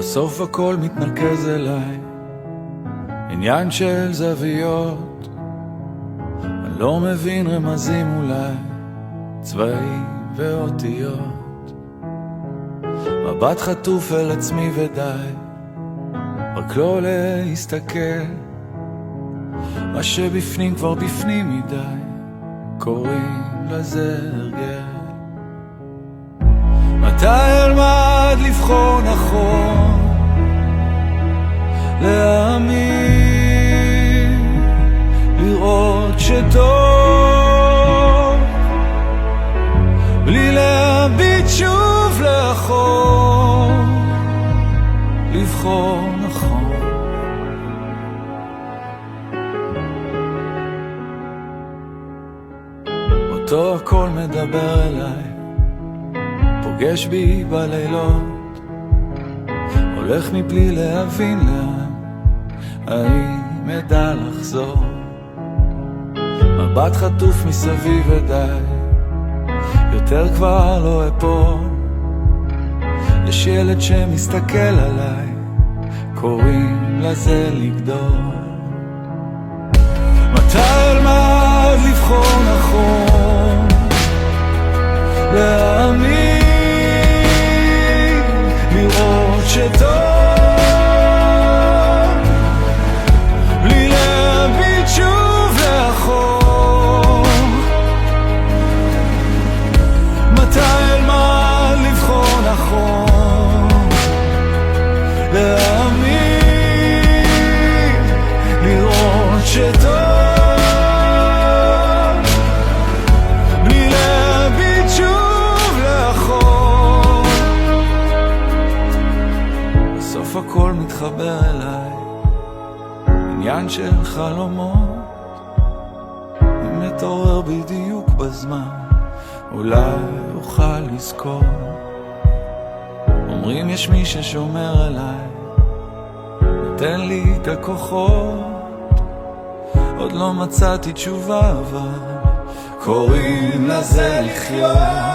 בסוף הכל מתנקז אליי, עניין של זוויות. אני לא מבין רמזים אולי, צבעים ואותיות. מבט חטוף אל עצמי ודי, רק לא להסתכל. מה שבפנים כבר בפנים מדי, קוראים לזה הרגל. מתי אלמד לבחור נכון, להאמין, לראות שטוב, בלי להביט שוב לאחור, לבחור נכון. אותו הכל מדבר אליי, פוגש בי בלילות, הולך מבלי להבין לאן, האם אדע לחזור. מבט חטוף מסביב ודי, יותר כבר לא אפול. יש ילד שמסתכל עליי, קוראים לזה לגדול. מתי אלמד לבחור נכון, להאמין, לראות שטוב, בלי להביט שוב לאחור. מתי אלמד לבחור נכון, להאמין, לראות שטוב, הכל מתחבר אליי, עניין של חלומות. אם נתעורר בדיוק בזמן, אולי אוכל לזכור. אומרים יש מי ששומר עליי, נותן לי את הכוחות. עוד לא מצאתי תשובה, אבל קוראים לזה לחיות.